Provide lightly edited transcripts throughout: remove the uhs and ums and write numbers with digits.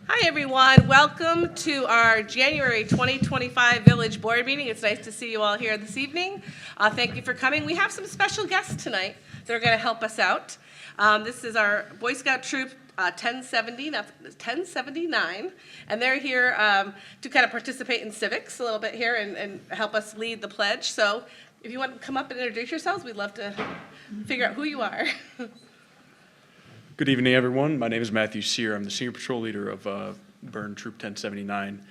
Hi, everyone. Welcome to our January 2025 Village Board meeting. It's nice to see you all here this evening. Thank you for coming. We have some special guests tonight that are going to help us out. This is our Boy Scout Troop 1079, and they're here to kind of participate in civics a little bit here and help us lead the pledge. So if you want to come up and introduce yourselves, we'd love to figure out who you are. Good evening, everyone. My name is Matthew Sear. I'm the Senior Patrol Leader of Byrne Troop 1079.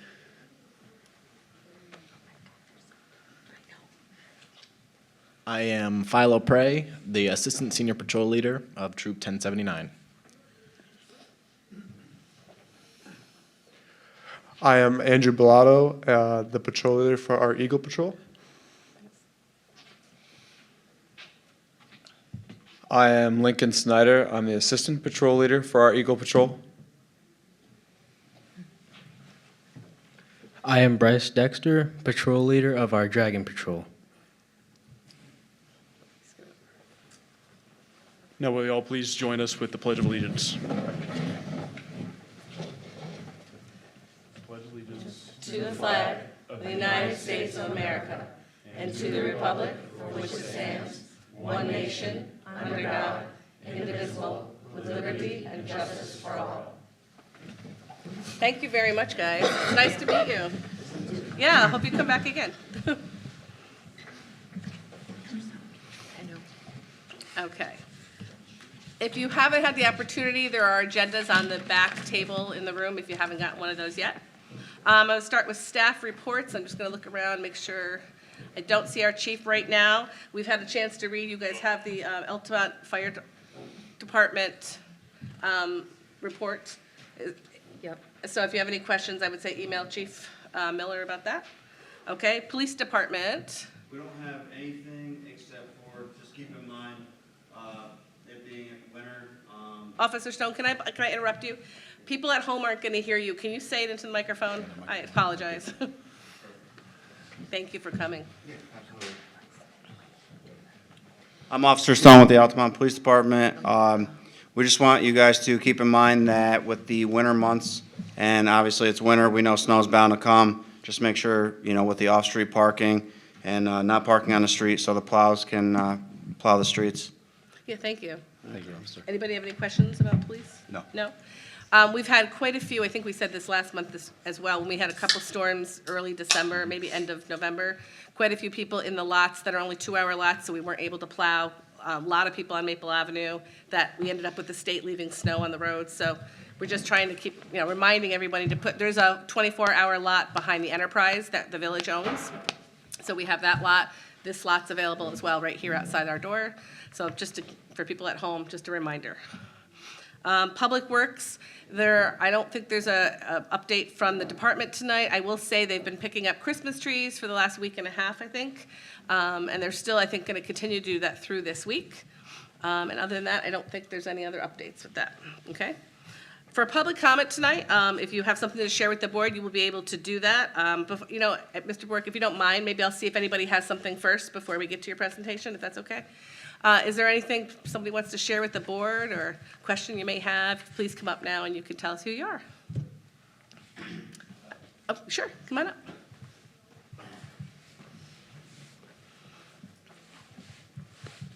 I am Philo Prey, the Assistant Senior Patrol Leader of Troop 1079. I am Andrew Bellato, the patrol leader for our Eagle Patrol. I am Lincoln Snyder. I'm the Assistant Patrol Leader for our Eagle Patrol. I am Bryce Dexter, Patrol Leader of our Dragon Patrol. Now, will you all please join us with the Pledge of Allegiance? Pledge allegiance To the flag of the United States of America and to the republic for which it stands, one nation, under God, indivisible, with liberty and justice for all. Thank you very much, guys. It's nice to meet you. Yeah, I hope you come back again. Okay. If you haven't had the opportunity, there are agendas on the back table in the room if you haven't got one of those yet. I'm going to start with staff reports. I'm just going to look around, make sure I don't see our chief right now. We've had a chance to read. You guys have the Altamont Fire Department report. Yep. So if you have any questions, I would say email Chief Miller about that. Okay. Police Department. We don't have anything except for, just keep in mind, it being winter. Officer Stone, can I interrupt you? People at home aren't going to hear you. Can you say it into the microphone? I apologize. Thank you for coming. I'm Officer Stone with the Altamont Police Department. We just want you guys to keep in mind that with the winter months, and obviously it's winter, we know snow's bound to come. Just make sure, with the off-street parking and not parking on the street so the plows can plow the streets. Yeah, thank you. Thank you, officer. Anybody have any questions about police? No. No? We've had quite a few, I think we said this last month as well, when we had a couple storms early December, maybe end of November. Quite a few people in the lots that are only 2-hour lots, so we weren't able to plow. A lot of people on Maple Avenue that we ended up with the state leaving snow on the roads. So we're just trying to keep, reminding everybody to there's a 24-hour lot behind the Enterprise that the village owns. So we have that lot. This lot's available as well right here outside our door. So for people at home, just a reminder. Public Works, I don't think there's a update from the department tonight. I will say they've been picking up Christmas trees for the last week and a half, I think. And they're still, I think, going to continue to do that through this week. And other than that, I don't think there's any other updates with that, okay? For public comment tonight, if you have something to share with the board, you will be able to do that. Mr. Bork, if you don't mind, maybe I'll see if anybody has something first before we get to your presentation, if that's okay. Is there anything somebody wants to share with the board or question you may have? Please come up now and you can tell us who you are. Oh, sure, come on up.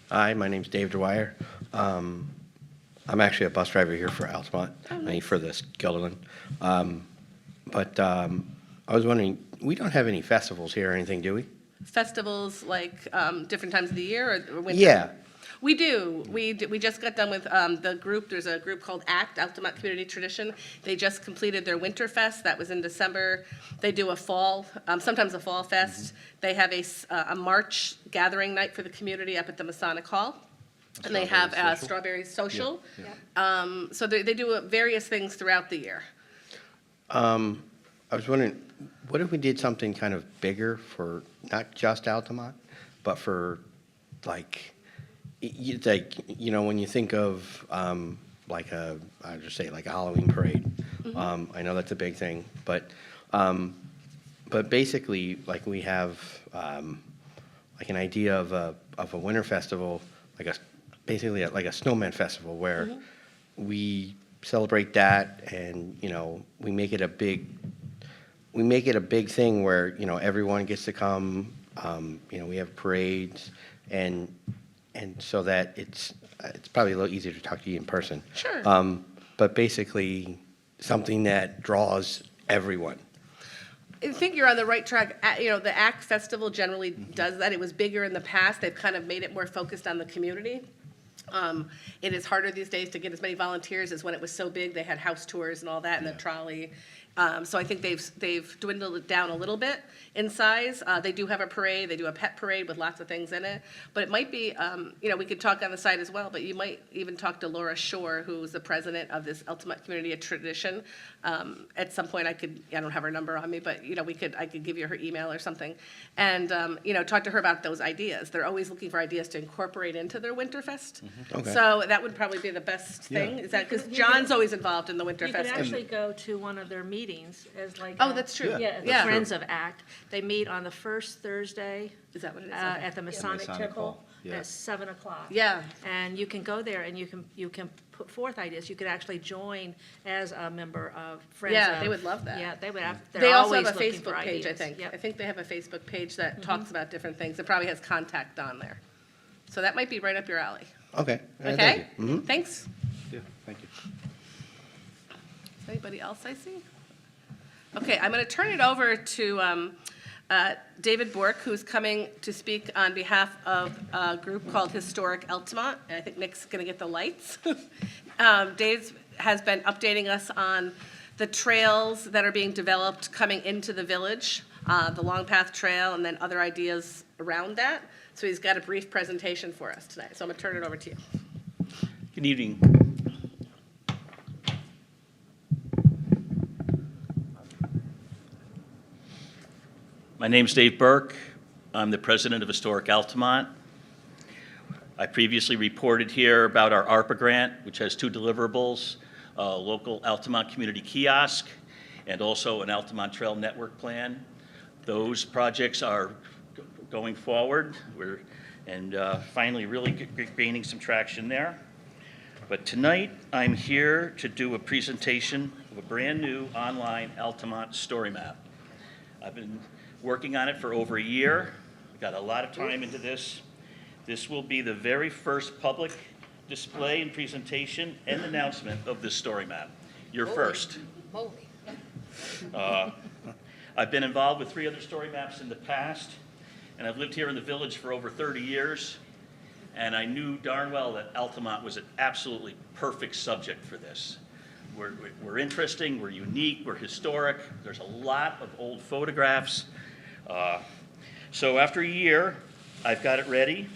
Hi, my name's Dave Dwyer. I'm actually a bus driver here for Altamont, for this Guilderland. I was wondering, we don't have any festivals here or anything, do we? Festivals like different times of the year or winter? Yeah. We do. We just got done with the group. There's a group called ACT, Altamont Community Tradition. They just completed their Winter Fest. That was in December. They do a fall, sometimes a fall fest. They have a March gathering night for the community up at the Masonic Hall. And they have a Strawberry Social. Yeah. So they do various things throughout the year. I was wondering, what if we did something kind of bigger for not just Altamont, but for when you think of I'll just say like a Halloween parade. Mm-hmm. I know that's a big thing, but basically we have an idea of a winter festival, basically like a snowman festival where mm-hmm. we celebrate that, and, we make it a big thing where, everyone gets to come. We have parades, and so that it's probably a little easier to talk to you in person. Sure. But basically, something that draws everyone. I think you're on the right track. The ACT Festival generally does that. It was bigger in the past. They've kind of made it more focused on the community. It is harder these days to get as many volunteers as when it was so big. They had house tours and all that, and the trolley. So I think they've dwindled it down a little bit in size. They do have a parade. They do a pet parade with lots of things in it. But it might be, we could talk on the side as well, but you might even talk to Laura Shore, who's the president of this Altamont Community of Tradition. At some point, I don't have her number on me, but, I could give you her email or something. And, talk to her about those ideas. They're always looking for ideas to incorporate into their Winterfest. Okay. So that would probably be the best thing, is that, because John's always involved in the You could Winterfest. actually go to one of their meetings as like. Oh, a- that's true. Yeah, the Yeah. Friends of ACT. They meet on the first Thursday Is that what it is? at the Masonic Masonic Temple Hall, yeah. at 7:00. Yeah. And you can go there and you can put forth ideas. You could actually join as a member of Friends of. Yeah, they would love that. Yeah, they would. They're They also always have a looking for Facebook page, I ideas. think. Yep. I think they have a Facebook page that talks about different things. It probably has contact on there. So that might be right up your alley. Okay. Thank Okay? you. Mhm. Thanks. Yeah, thank you. Anybody else I see? Okay, I'm going to turn it over to David Bork, who's coming to speak on behalf of a group called Historic Altamont. And I think Nick's going to get the lights. Dave has been updating us on the trails that are being developed coming into the village, the Long Path Trail, and then other ideas around that. So he's got a brief presentation for us tonight. So I'm going to turn it over to you. Good evening. My name's Dave Burke. I'm the president of Historic Altamont. I previously reported here about our ARPA grant, which has two deliverables, a local Altamont community kiosk, and also an Altamont Trail Network plan. Those projects are going forward. We're finally really gaining some traction there. But tonight, I'm here to do a presentation of a brand-new online Altamont story map. I've been working on it for over a year. Got a lot of time into this. This will be the very first public display and presentation and announcement of this story map. Your first. I've been involved with 3 other story maps in the past, and I've lived here in the village for over 30 years, and I knew darn well that Altamont was an absolutely perfect subject for this. We're interesting, we're unique, we're historic, there's a lot of old photographs. So after a year, I've got it ready.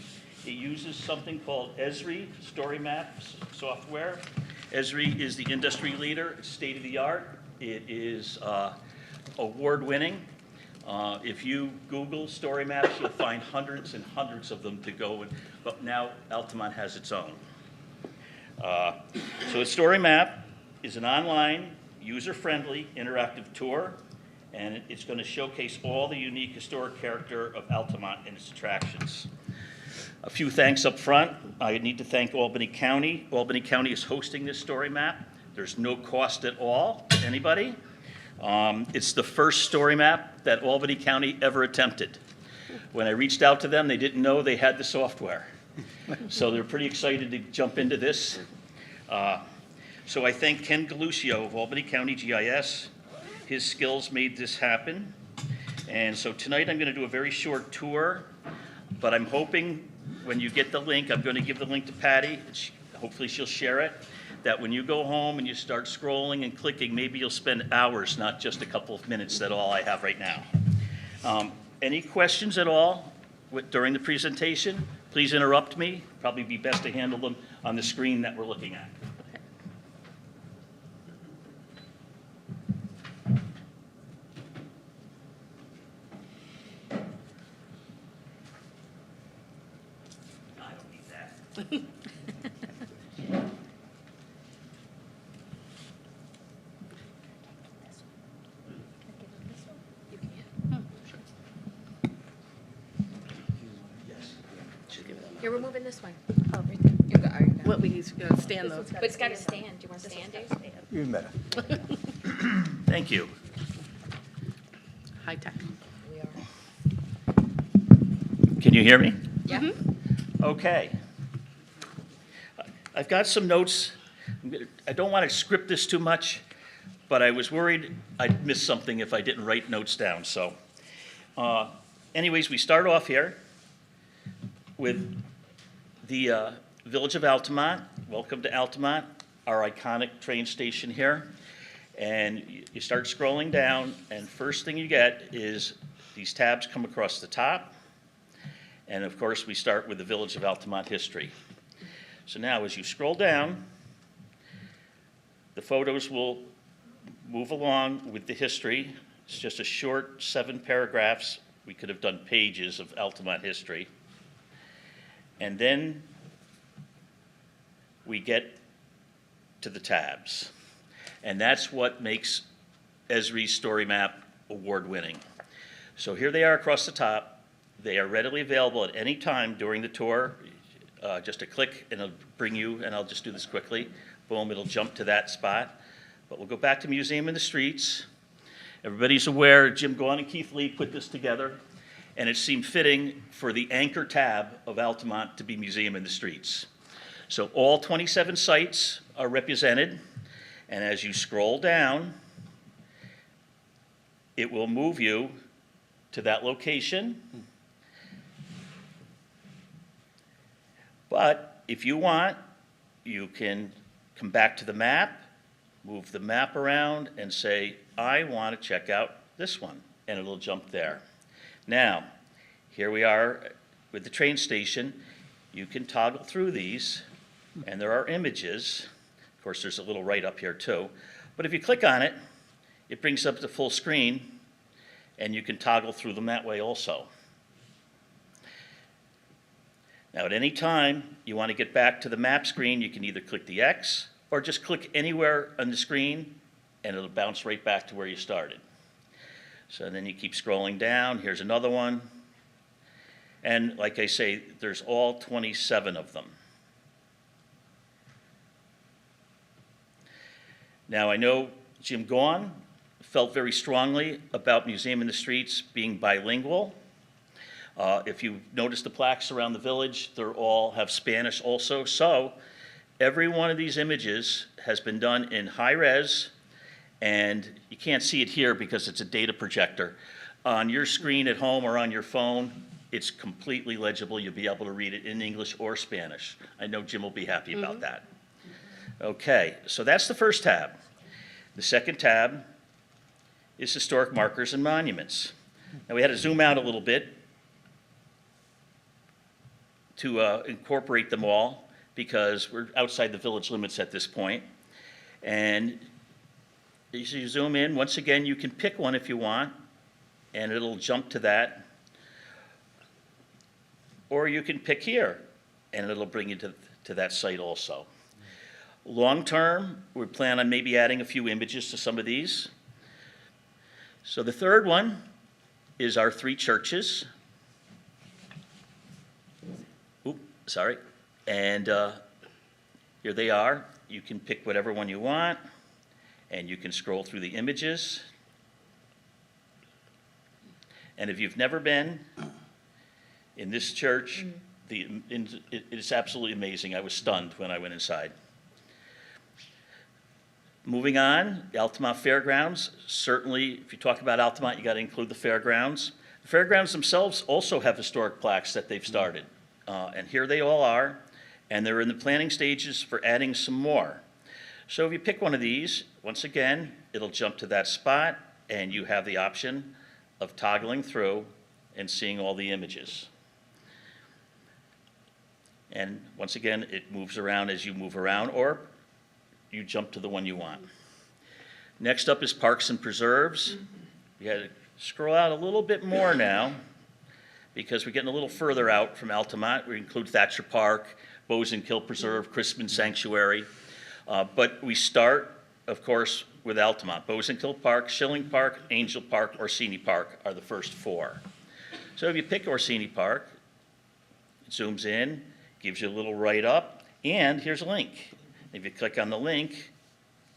It uses something called Esri Story Maps software. Esri is the industry leader, it's state-of-the-art. It is award-winning. If you Google story maps, you'll find hundreds and hundreds of them to go with, but now Altamont has its own. So a story map is an online, user-friendly, interactive tour, and it's going to showcase all the unique historic character of Altamont and its attractions. A few thanks up front. I need to thank Albany County. Albany County is hosting this story map. There's no cost at all to anybody. It's the first story map that Albany County ever attempted. When I reached out to them, they didn't know they had the software. So they're pretty excited to jump into this. So I thank Ken Galuccio of Albany County GIS. His skills made this happen. And so tonight I'm going to do a very short tour, but I'm hoping when you get the link, I'm going to give the link to Patty. Hopefully she'll share it. That when you go home and you start scrolling and clicking, maybe you'll spend hours, not just a couple of minutes. That's all I have right now. Any questions at all during the presentation? Please interrupt me. Probably be best to handle them on the screen that we're looking at. I don't need that. Here, we're moving this way. Oh, right there. You're good. Are you good? what we stand though. But it's got to stand. Do you want to stand, Dave? Even better. Thank you. High tech. Can you hear me? Yeah. Okay. I've got some notes. I don't want to script this too much, but I was worried I'd miss something if I didn't write notes down, so. Anyways, we start off here with the Village of Altamont. Welcome to Altamont, our iconic train station here. And you start scrolling down, and first thing you get is these tabs come across the top. And of course, we start with the Village of Altamont history. So now, as you scroll down, the photos will move along with the history. It's just a short 7 paragraphs. We could have done pages of Altamont history. And then we get to the tabs. And that's what makes Esri's Story Map award-winning. So here they are across the top. They are readily available at any time during the tour. Just a click and it'll bring you, and I'll just do this quickly. Boom, it'll jump to that spot. But we'll go back to Museum in the Streets. Everybody's aware Jim Gaughan and Keith Lee put this together, and it seemed fitting for the anchor tab of Altamont to be Museum in the Streets. So all 27 sites are represented, and as you scroll down, it will move you to that location. But if you want, you can come back to the map, move the map around, and say, I want to check out this one, and it'll jump there. Now, here we are with the train station. You can toggle through these, and there are images. Of course, there's a little right up here too. But if you click on it, it brings up the full screen, and you can toggle through them that way also. Now, at any time you want to get back to the map screen, you can either click the X or just click anywhere on the screen, and it'll bounce right back to where you started. So then you keep scrolling down. Here's another one. And like I say, there's all 27 of them. Now, I know Jim Gaughan felt very strongly about Museum in the Streets being bilingual. If you notice the plaques around the village, they all have Spanish also. So every one of these images has been done in high res, and you can't see it here because it's a data projector. On your screen at home or on your phone, it's completely legible. You'll be able to read it in English or Spanish. I know Jim will be happy about that. Okay, so that's the first tab. The second tab is Historic Markers and Monuments. Now, we had to zoom out a little bit to incorporate them all, because we're outside the village limits at this point. And as you zoom in, once again, you can pick one if you want, and it'll jump to that. Or you can pick here, and it'll bring you to that site also. Long term, we plan on maybe adding a few images to some of these. So the third one is our 3 churches. Sorry, and here they are. You can pick whatever one you want, and you can scroll through the images. And if you've never been in this church, it is absolutely amazing. I was stunned when I went inside. Moving on, the Altamont Fairgrounds. Certainly, if you talk about Altamont, you got to include the fairgrounds. The fairgrounds themselves also have historic plaques that they've started. And here they all are, and they're in the planning stages for adding some more. So if you pick one of these, once again, it'll jump to that spot, and you have the option of toggling through and seeing all the images. And once again, it moves around as you move around, or you jump to the one you want. Next up is Parks and Preserves. You got to scroll out a little bit more now, because we're getting a little further out from Altamont. We include Thatcher Park, Bosanquille Preserve, Crispin Sanctuary. But we start, of course, with Altamont. Bosanquille Park, Schilling Park, Angel Park, Orsini Park are the first 4. So if you pick Orsini Park, it zooms in, gives you a little write-up, And here's a link. If you click on the link,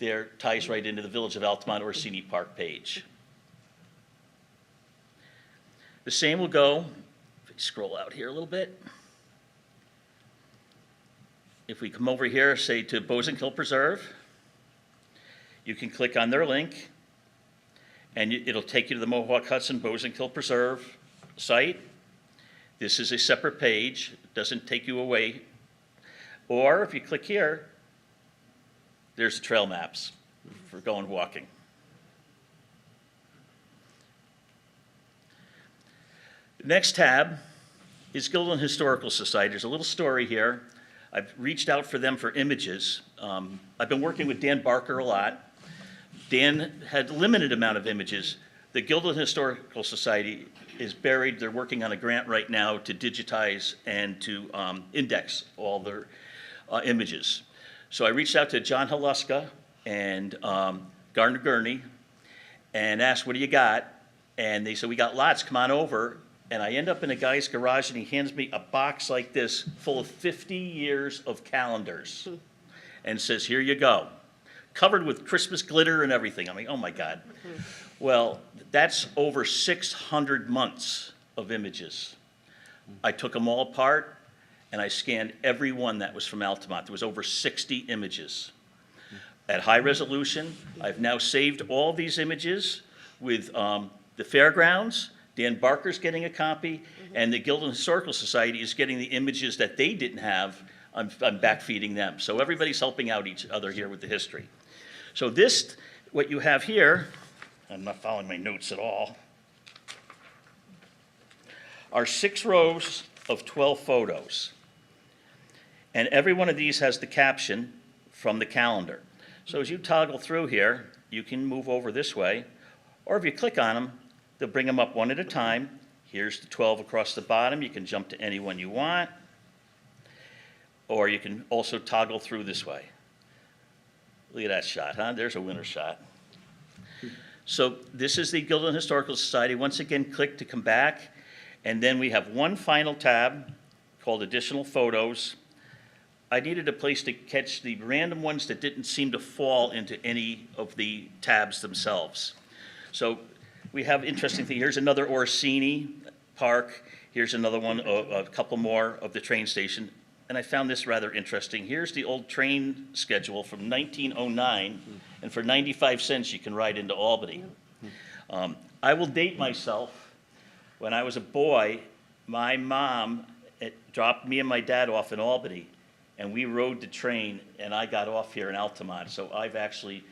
there ties right into the Village of Altamont Orsini Park page. The same will go, if we scroll out here a little bit. If we come over here, say to Boson Hill Preserve, you can click on their link, and it'll take you to the Mohawk Hudson Boson Hill Preserve site. This is a separate page, it doesn't take you away. Or if you click here, there's the trail maps for going walking. The next tab is Gildan Historical Society. There's a little story here. I've reached out for them for images. I've been working with Dan Barker a lot. Dan had limited amount of images. The Gildan Historical Society is buried. They're working on a grant right now to digitize and to index all their images. So I reached out to John Haluska and Gardner Gurney and asked, what do you got? And they said, we got lots, come on over. And I end up in a guy's garage and he hands me a box like this full of 50 years of calendars and says, here you go. Covered with Christmas glitter and everything. I'm like, oh my God. Well, that's over 600 months of images. I took them all apart and I scanned every one that was from Altamont. There was over 60 images. At high resolution, I've now saved all these images with the fairgrounds. Dan Barker's getting a copy, and the Gildan Historical Society is getting the images that they didn't have. I'm backfeeding them. So everybody's helping out each other here with the history. So this, what you have here, I'm not following my notes at all, are 6 rows of 12 photos. And every one of these has the caption from the calendar. So as you toggle through here, you can move over this way, or if you click on them, they'll bring them up one at a time. Here's the 12 across the bottom. You can jump to any one you want. Or you can also toggle through this way. Look at that shot, huh? There's a winner shot. So this is the Gildan Historical Society. Once again, click to come back. And then we have one final tab called Additional Photos. I needed a place to catch the random ones that didn't seem to fall into any of the tabs themselves. So we have interesting thing. Here's another Orsini Park. Here's another one, a couple more of the train station. And I found this rather interesting. Here's the old train schedule from 1909, and for 95 cents you can ride into Albany. I will date myself. When I was a boy, my mom dropped me and my dad off in Albany, and we rode the train, and I got off here in Altamont. So I've actually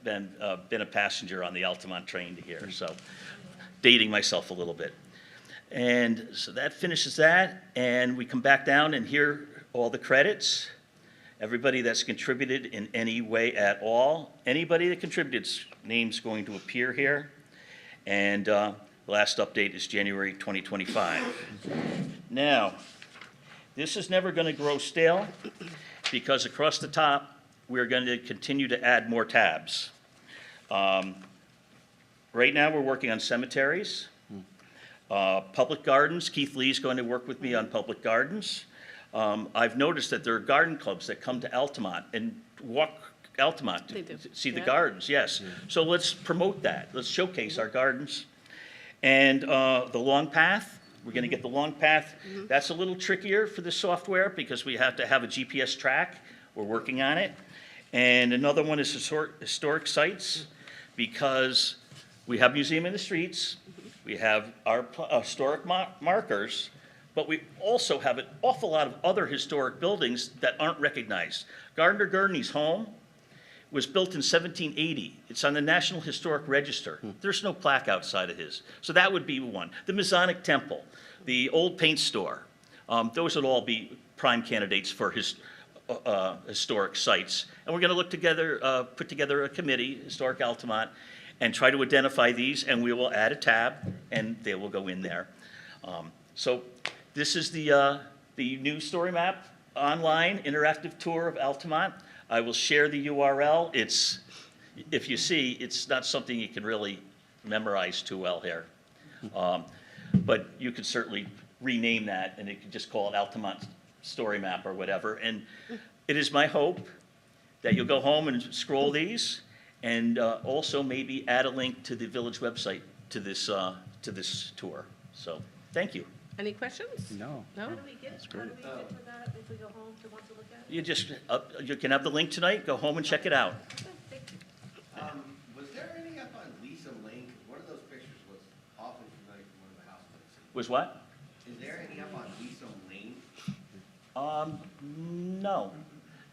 been a passenger on the Altamont train to here, so dating myself a little bit. And so that finishes that, and we come back down and hear all the credits, everybody that's contributed in any way at all. Anybody that contributed's name's going to appear here, and the last update is January 2025. Now, this is never going to grow stale, because across the top, we're going to continue to add more tabs. Right now, we're working on cemeteries, public gardens. Keith Lee's going to work with me on public gardens. I've noticed that there are garden clubs that come to Altamont and walk Altamont They do. to see the Yeah. gardens, yes. So let's promote that. Let's showcase our gardens. And the long path, we're going to get the long path. That's a little trickier for the software because we have to have a GPS track. We're working on it. And another one is historic sites, because we have Museum in the Streets, we have our historic markers, but we also have an awful lot of other historic buildings that aren't recognized. Gardner Gurney's home was built in 1780. It's on the National Historic Register. There's no plaque outside of his. So that would be one. The Masonic Temple, the old paint store, those would all be prime candidates for historic sites. And we're going to look together, put together a committee, Historic Altamont, and try to identify these, and we will add a tab, and they will go in there. So this is the new story map, online interactive tour of Altamont. I will share the URL. It's, if you see, it's not something you can really memorize too well here. But you could certainly rename that, and you could just call it Altamont Story Map or whatever. And It is my hope that you'll go home and scroll these, and also maybe add a link to the village website to this tour. So, thank you. Any questions? No. No? How do we get to that if we go home to want to look at it? You just, you can have the link tonight, go home and check it out. Was there any up on Lisa Lane? 'Cause one of those pictures was awfully familiar from one of the houses. Was what? Is there any up on Lisa Lane? No.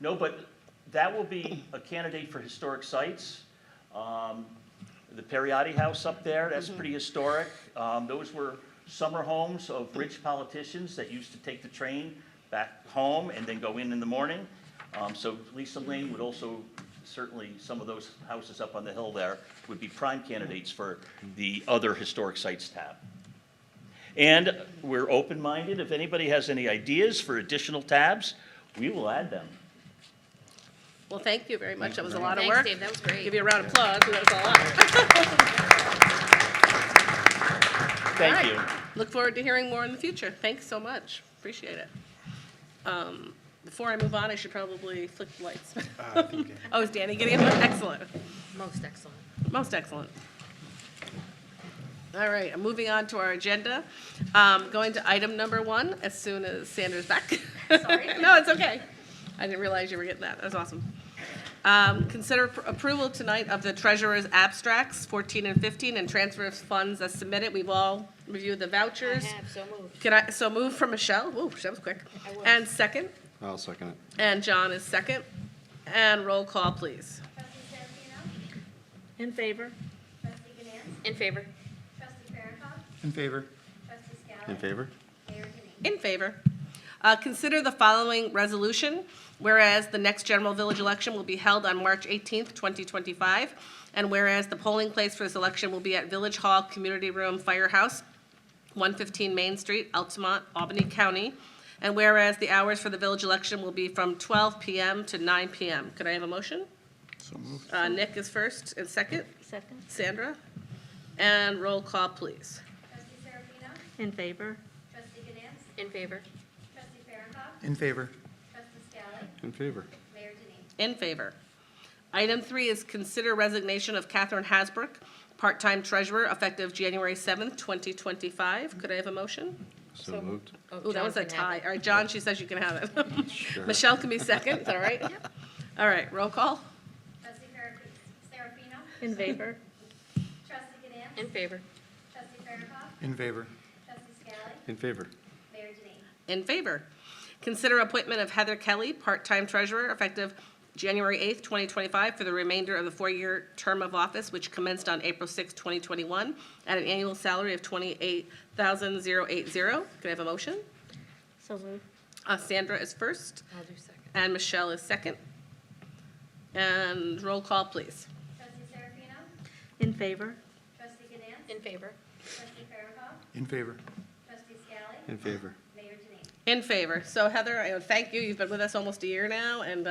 No, but that will be a candidate for historic sites. The Periotti House up there, that's pretty historic. Those were summer homes of rich politicians that used to take the train back home and then go in the morning. So Lisa Lane would also, certainly, some of those houses up on the hill there would be prime candidates for the other historic sites tab. And we're open-minded. If anybody has any ideas for additional tabs, we will add them. Well, thank you very much. That was a lot of Thanks, work. Dave, that was great. Give you a round of applause. That was a lot. Thank All right. you. Look forward to hearing more in the future. Thanks so much. Appreciate it. Before I move on, I should probably flick the lights. Oh, is Danny getting it? Excellent. Most excellent. Most excellent. All right, I'm moving on to our agenda. Going to item number 1 as soon as Sandra's back. Sorry. No, it's okay. I didn't realize you were getting that. That was awesome. Consider approval tonight of the treasurer's abstracts, 14 and 15, and transfer of funds as submitted. We've all reviewed the vouchers. I have, so moved. So move from Michelle. Ooh, that was quick. I will. And second, I'll second it. and John is second. And roll call, please. Trustee Serafino? In favor? Trustee Ganance? In favor. Trustee Farrakhan? In favor. Trustee Scally? In favor? Mayor Denine. In favor. Consider the following resolution, whereas the next general village election will be held on March 18th, 2025, and whereas the polling place for this election will be at Village Hall Community Room Firehouse, 115 Main Street, Altamont, Albany County, and whereas the hours for the village election will be from 12 p.m. to 9 p.m. Could I have a motion? So moved. Nick is first and second. Second? Sandra? And roll call, please. Trustee Serafino? In favor? Trustee Ganance? In favor. Trustee Farrakhan? In favor. Trustee Scally? In favor. Mayor Denine. In favor. Item 3 is consider resignation of Catherine Hasbrook, part-time treasurer, effective January 7th, 2025. Could I have a motion? So moved. Ooh, that was a John can have tie. it. All right, John, she says you can have it. Sure. Michelle can be second, is that all right? All right, roll call. Trustee Serafino? In favor? Trustee Ganance? In favor. Trustee Farrakhan? In favor. Trustee Scally? In favor. Mayor Denine. In favor. Consider appointment of Heather Kelly, part-time treasurer, effective January 8th, 2025, for the remainder of the 4-year term of office, which commenced on April 6th, 2021, at an annual salary of $28,080. Could I have a motion? So moved. Sandra is first, I'll do second. and Michelle is second. And roll call, please. Trustee Serafino? In favor? Trustee Ganance? In favor. Trustee Farrakhan? In favor. Trustee Scally? In favor. Mayor Denine. In favor. So Heather, I thank you. You've been with us almost a year now, and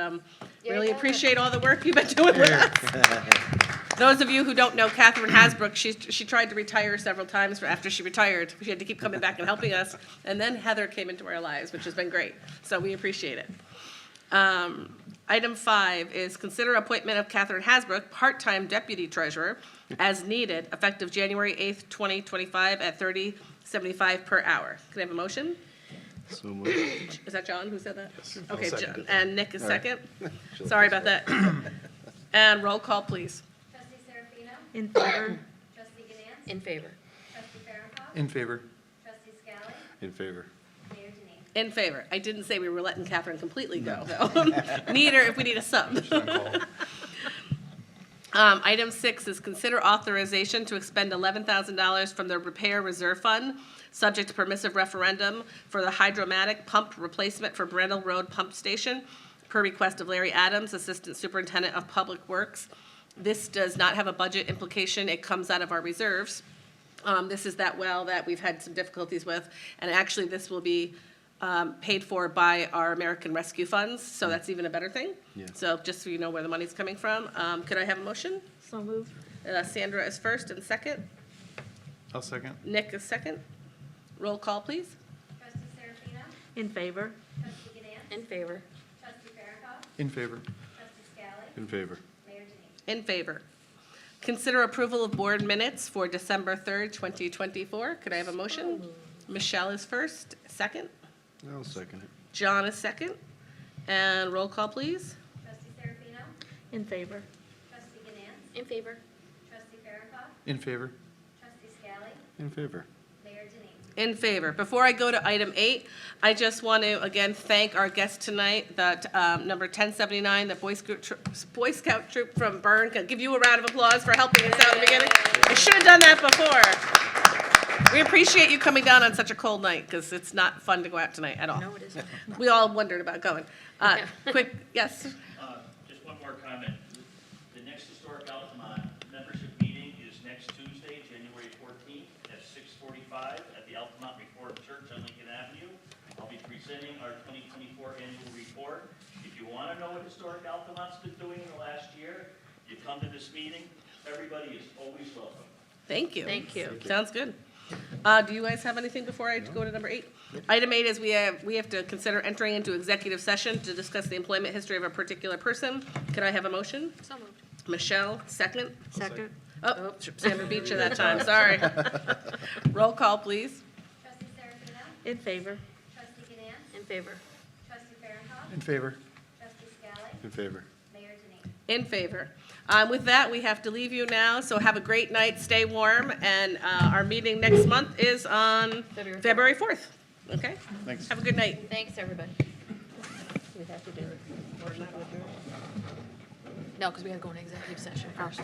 really Yeah. appreciate all the work you've been doing with us. Those of you who don't know Catherine Hasbrook, she tried to retire several times after she retired. She had to keep coming back and helping us, and then Heather came into our lives, which has been great. So we appreciate it. Item 5 is consider appointment of Catherine Hasbrook, part-time deputy treasurer, as needed, effective January 8th, 2025, at $30.75 per hour. Can I have a motion? So moved. Is that John who said that? Yes. Okay, I'll second John, it. and Nick is All right. second. Sorry about that. And roll call, please. Trustee Serafino? In favor? Trustee Ganance? In favor. Trustee Farrakhan? In favor. Trustee Scally? In favor. Mayor Denine. In favor. I didn't say we were letting Catherine completely go, though. Need her if we need a sub. Item 6 is consider authorization to expend $11,000 from the repair reserve fund, subject to permissive referendum for the hydromatic pump replacement for Brendel Road Pump Station, per request of Larry Adams, Assistant Superintendent of Public Works. This does not have a budget implication. It comes out of our reserves. This is that well that we've had some difficulties with, and actually this will be paid for by our American Rescue Funds, so that's even a better thing. Yeah. So just so you know where the money's coming from, could I have a motion? So moved. Sandra is first and second. I'll second. Nick is second. Roll call, please. Trustee Serafino? In favor? Trustee Ganance? In favor. Trustee Farrakhan? In favor. Trustee Scally. In favor. Mayor Denine. In favor. Consider approval of board minutes for December 3rd, 2024. Could I have a motion? Michelle is first, second. I'll second it. John is second. And roll call, please. Trustee Serafino. In favor. Trustee Ganance. In favor. Trustee Farrakhan. In favor. Trustee Scally. In favor. Mayor Denine. In favor. Before I go to item 8, I just want to again thank our guest tonight, that number 1079, the Boy Scout troop from Bern. Can I give you a round of applause for helping us out in the beginning? I should have done that before. We appreciate you coming down on such a cold night, because it's not fun to go out tonight at all. No, it isn't. We all wondered about going. Quick, yes. Just one more comment. The next Historic Altamont membership meeting is next Tuesday, January 14th at 6:45 at the Altamont Reformed Church on Lincoln Avenue. I'll be presenting our 2024 annual report. If you want to know what Historic Altamont's been doing in the last year, you come to this meeting. Everybody is always welcome. Thank you. Thank you. Sounds good. Do you guys have anything before I go to number 8? Item 8 is we have to consider entering into executive session to discuss the employment history of a particular person. Can I have a motion? So moved. Michelle, second. Second. Oh, Sandra beat you that time, sorry. Roll call, please. Trustee Serafino. In favor. Trustee Ganance. In favor. Trustee Farrakhan. In favor. Trustee Scally. In favor. Mayor Denine. In favor. With that, we have to leave you now, so have a great night, stay warm, and our meeting next month is on February 4th. Okay? Thanks. Have a good night. Thanks, everybody. We have to do it. No, because we got to go into executive session first.